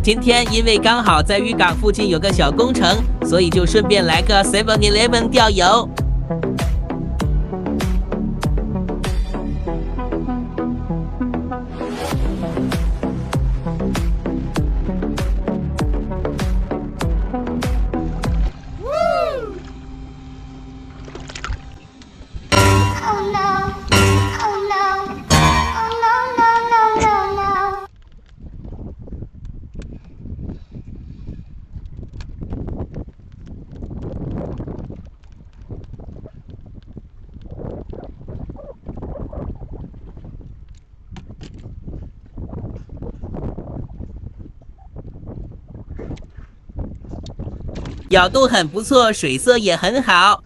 今天因为刚好在渔港附近有个小工程，所以就顺便来个 7-Eleven 钓油。角度很不错，水色也很好。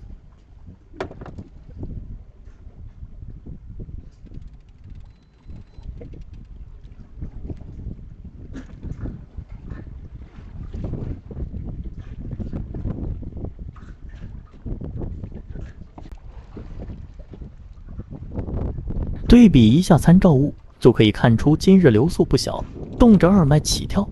对比一下参照物，就可以看出今日流速不小，动辄2迈起跳。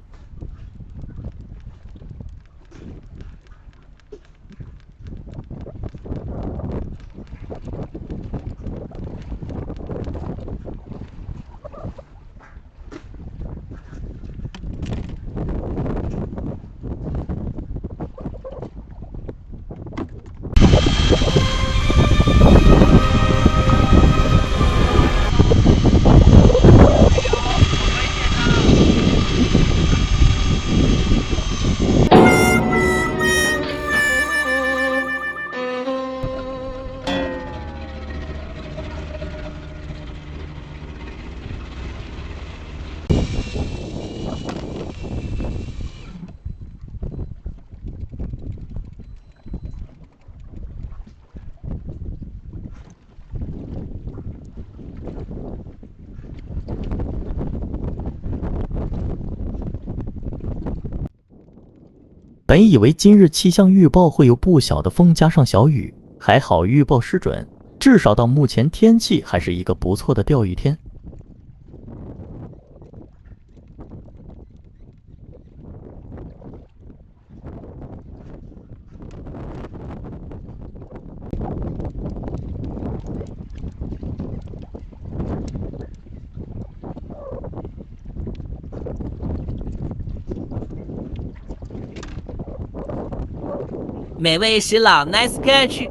本以为今日气象预报会有不小的风加上小雨，还好预报失准，至少到目前天气还是一个不错的钓鱼天。美味石老 ，nice catch。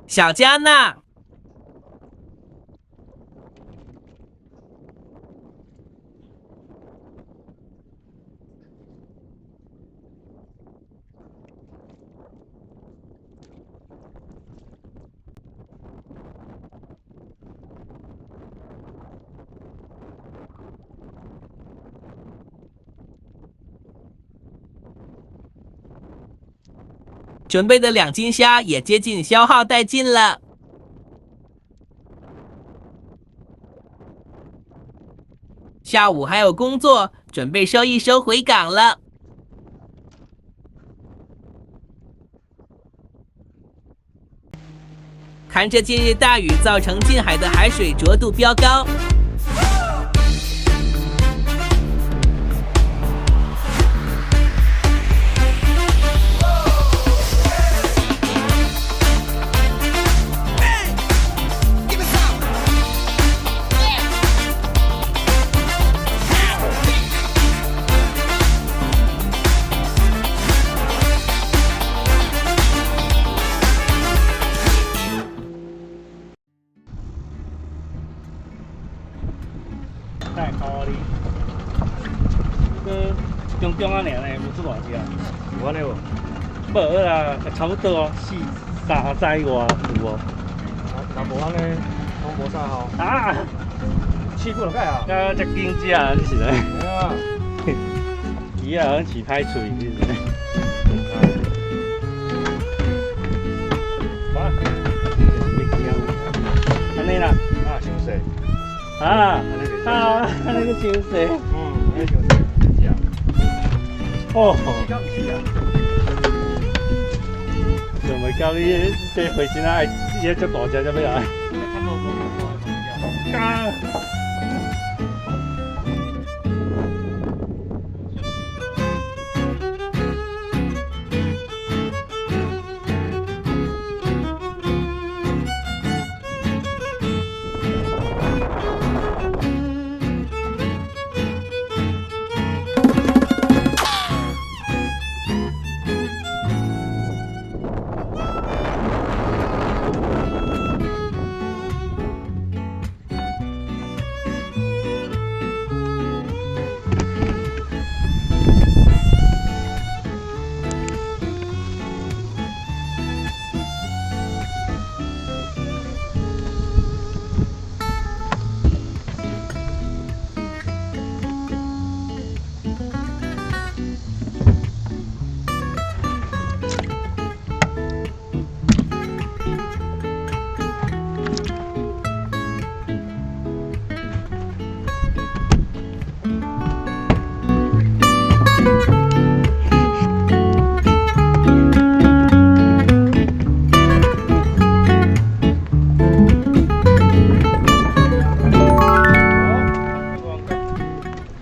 小加纳。准备的2斤虾也接近消耗殆尽了。下午还有工作，准备收一收回港了。看着近日大雨造成近海的海水浊度飙高。太好哩，个中中啊，尔呢，无出偌济啊，有安尼无？无啦，差不多哦，3载外有无？啊，无安尼，拢无啥吼。啊，试过了解啊？啊，只经济啊，你是咧？啊，伊啊，好饲歹喙，你是咧？哇，安尼啦，啊，啊，那个精神，那个精神，这样。哦，就咪教你即回先啦，一隻大隻就咩啊？加。